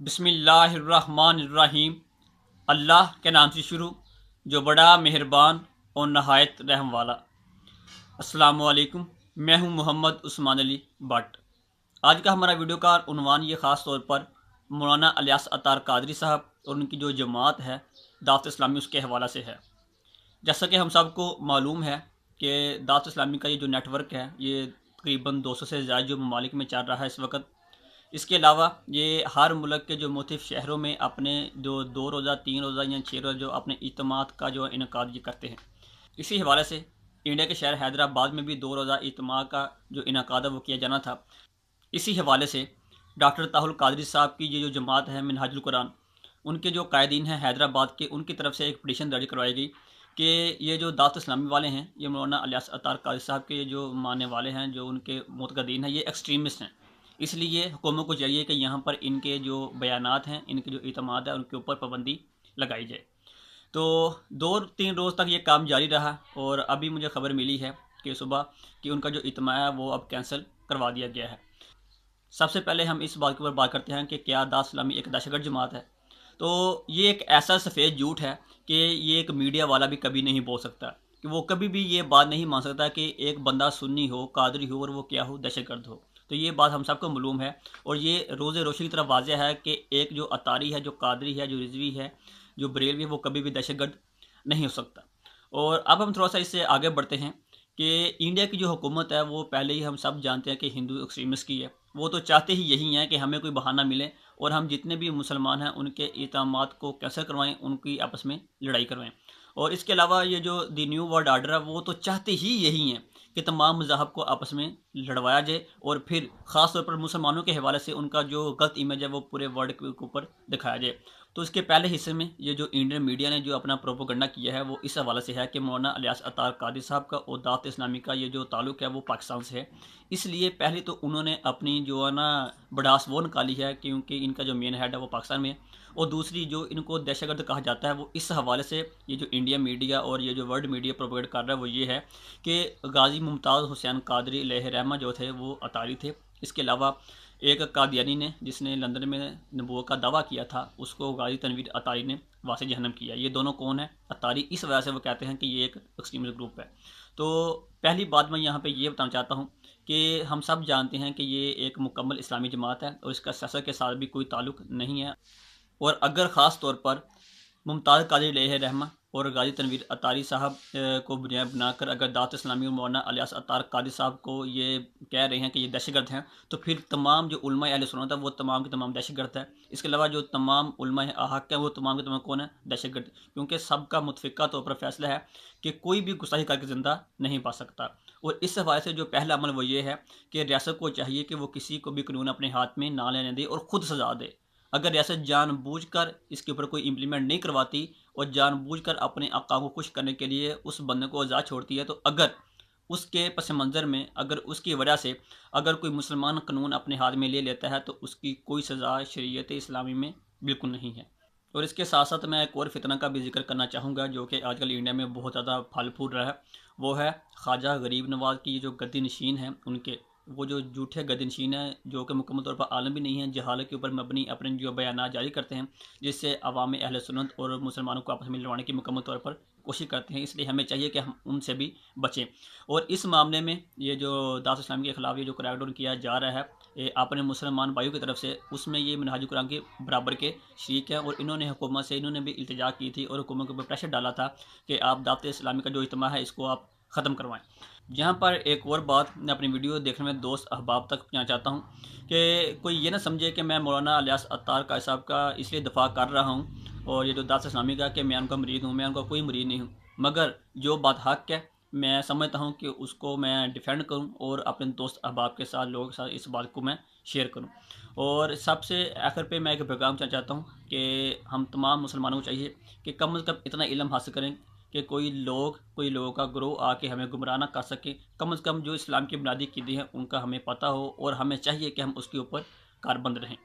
बिस्मिल्लाहिर्रहमानिर्रहीम। अल्लाह के नाम से शुरू जो बड़ा मेहरबान और नहायत रहम वाला। अस्सलामुअलैकुम, मैं हूं मोहम्मद उस्मान अली भट्ट। आज का हमारा वीडियो का उन्वान ये ख़ास तौर पर मौलाना इलियास क़ादरी साहब और उनकी जो जमात है दावत-ए-इस्लामी उसके हवाला से है। जैसा कि हम सबको मालूम है कि दावत-ए-इस्लामी का ये जो नेटवर्क है ये तकरीबन 200 से ज़्यादा जो ममालिक में चल रहा है इस वक्त। इसके अलावा ये हर मुल्क के जो मुख्तलिफ शहरों में अपने जो 2 रोज़ा 3 रोज़ा या 6 रोज़ा जो अपने इज्तिमात का जो इनकाद ये करते हैं। इसी हवाले से इंडिया के शहर हैदराबाद में भी 2 रोज़ा इज्तिमा का जो इनकाद है वो किया जाना था। इसी हवाले से डॉक्टर ताहिर क़ादरी साहब की ये जो जमात है मंहहाज अलकुरान, उनके जो कायदीन हैं हैदराबाद के, उनकी तरफ से एक पिटीशन दर्ज करवाई गई कि ये जो दावत-ए-इस्लामी वाले हैं, ये मौलाना इलियास क़ादरी साहब के जो मानने वाले हैं, जो उनके मुतक़दीन हैं, ये एक्सट्रीमिस्ट हैं। इसलिए हुकूमत को चाहिए कि यहाँ पर इनके जो बयानात हैं, इनके जो इतमाद है, उनके ऊपर पाबंदी लगाई जाए। तो 2-3 रोज़ तक ये काम जारी रहा और अभी मुझे ख़बर मिली है कि सुबह कि उनका जो इज्तिमा है वो अब कैंसिल करवा दिया गया है। सबसे पहले हम इस बात के ऊपर बात करते हैं कि क्या दावत-ए-इस्लामी एक दहशतगर्द जमात है। तो ये एक ऐसा सफ़ेद झूठ है कि ये एक मीडिया वाला भी कभी नहीं बोल सकता, कि वो कभी भी ये बात नहीं मान सकता कि एक बंदा सुन्नी हो, कादरी हो और वो क्या हो, दहशतगर्द हो। तो ये बात हम सबको मालूम है और ये रोज़े रोशनी की तरफ वाज़ेह है कि एक जो अतारी है, जो कादरी है, जो रिजवी है, जो बरेलवी है, वो कभी भी दहशतगर्द नहीं हो सकता। और अब हम थोड़ा सा इससे आगे बढ़ते हैं कि इंडिया की जो हुकूमत है वो पहले ही हम सब जानते हैं कि हिंदू एक्सट्रीमिस्ट की है। वो तो चाहते ही यही हैं कि हमें कोई बहाना मिले और हम जितने भी मुसलमान हैं उनके इक़दामात को कैंसिल करवाएं, उनकी आपस में लड़ाई करवाएं। और इसके अलावा ये जो दी न्यू वर्ल्ड आर्डर है वो तो चाहते ही यही हैं कि तमाम मज़ाहब को आपस में लड़वाया जाए और फिर ख़ास तौर पर मुसलमानों के हवाले से उनका जो गलत इमेज है वो पूरे वर्ल्ड के ऊपर दिखाया जाए। तो इसके पहले हिस्से में ये जो इंडियन मीडिया ने जो अपना प्रोपेगेंडा किया है वो इस हवाले से है कि मौलाना इलियास क़ादरी साहब का और दावत-ए-इस्लामी का ये जो ताल्लुक़ है वो पाकिस्तान से है। इसलिए पहले तो उन्होंने अपनी जो है ना भड़ास वो निकाली है क्योंकि इनका जो मेन हेड है वो पाकिस्तान में है। और दूसरी जो इनको दहशतगर्द कहा जाता है वो इस हवाले से ये जो इंडिया मीडिया और ये जो वर्ल्ड मीडिया प्रोपेगेंडा कर रहा है वो ये है कि गाजी मुमताज़ हुसैन क़ादरी अलैहिर्रहमा जो थे वो अतारी थे। इसके अलावा एक कादियानी ने जिसने लंदन में नबूवत का दावा किया था उसको गाजी तनवीर अतारी ने वासे जहन्नम किया। ये दोनों कौन है? अतारी। इस वजह से वो कहते हैं कि ये एक एक्सट्रीमिस्ट ग्रुप है। तो पहली बात मैं यहाँ पे ये बताना चाहता हूँ कि हम सब जानते हैं कि ये एक मुकम्मल इस्लामी जमात है और इसका सियासत के साथ भी कोई ताल्लुक़ नहीं है। और अगर ख़ास तौर पर मुमताज़ क़ादरी अलैहिर्रहमा और गाजी तनवीर अतारी साहब को बुनियाद बनाकर अगर दावत-ए-इस्लामी और मौलाना इलियास क़ादरी साहब को ये कह रहे हैं कि ये दहशतगर्द हैं, तो फिर तमाम जो उलमा अहले सुन्नत है वो तमाम के तमाम दहशतगर्द है। इसके अलावा जो तमाम उलमा हक़ हैं वो तमाम के तमाम कौन है? दहशतगर्द। क्योंकि सबका मुत्तफ़िक़ा तौर पर फ़ैसला है कि कोई भी गुस्ताखी करके ज़िंदा नहीं पा सकता। और इस हवाले से जो पहला अमल वो ये है कि रियासत को चाहिए कि वो किसी को भी कानून अपने हाथ में ना लेने दे और ख़ुद सज़ा दे। अगर रियासत जानबूझकर इसके ऊपर कोई इम्प्लीमेंट नहीं करवाती और जानबूझकर अपने आका को खुश करने के लिए उस बंदे को आज़ाद छोड़ती है, तो अगर उसके पस मंज़र में अगर उसकी वजह से अगर कोई मुसलमान कानून अपने हाथ में ले लेता है तो उसकी कोई सज़ा शरीयत इस्लामी में बिल्कुल नहीं है। और इसके साथ साथ मैं एक और फितना का भी जिक्र करना चाहूँगा जो कि आजकल इंडिया में बहुत ज़्यादा फल फूल रहा है। वो है ख्वाजा गरीब नवाज़ की जो गद्दी नशीन हैं उनके, वो जो झूठे गद्दी नशीन हैं जो कि मुकम्मल तौर पर आलम भी नहीं है, जहालत के ऊपर मबनी अपने जो बयान जारी करते हैं जिससे अवाम अहले सुन्नत और मुसलमानों को आपस में लड़वाने की मुकम्मल तौर पर कोशिश करते हैं। इसलिए हमें चाहिए कि हम उनसे भी बचें। और इस मामले में ये जो दावत-ए-इस्लामी के ख़िलाफ़ ये जो क्रैकडाउन किया जा रहा है अपने मुसलमान भाइयों की तरफ से, उसमें ये मंहहाज अलकुरान के बराबर के शरीक हैं। और इन्होंने हुकूमत से इन्होंने भी इल्तिजा की थी और हुकूमत के ऊपर प्रेशर डाला था कि आप दावत-ए-इस्लामी का जो इज्तिमा है इसको आप ख़त्म करवाएँ। यहाँ पर एक और बात मैं अपनी वीडियो देखने में दोस्त अहबाब तक पहुँचाना चाहता हूँ कि कोई ये ना समझे कि मैं मौलाना इलियास क़ादरी साहब का इसलिए दफ़ा कर रहा हूँ और ये जो दावत-ए-इस्लामी का कि मैं उनका मुरीद हूँ, मैं उनका कोई मुरीद नहीं हूँ। मगर जो बात हक़ है मैं समझता हूँ कि उसको मैं डिफेंड करूँ और अपने दोस्त अहबाब के साथ लोगों के साथ इस बात को मैं शेयर करूँ। और सबसे आखिर पे मैं एक पैगाम देना चाहता हूँ कि हम तमाम मुसलमानों को चाहिए कि कम से कम इतना इल्म हासिल करें कि कोई लोगों का ग्रोह आके हमें गुमराह ना कर सके। कम से कम जो इस्लाम की बुनियादी क़ीदे हैं उनका हमें पता हो और हमें चाहिए कि हम उसके ऊपर कारबंद रहें।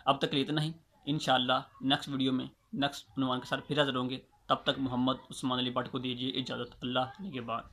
अब तक इतना ही। इंशाअल्लाह नेक्स्ट वीडियो में नेक्स्ट उन्वान के साथ फिर हाज़िर होंगे। तब तक मोहम्मद उस्मान अली भट्ट को दीजिए इजाज़त। अल्लाह निगहबान।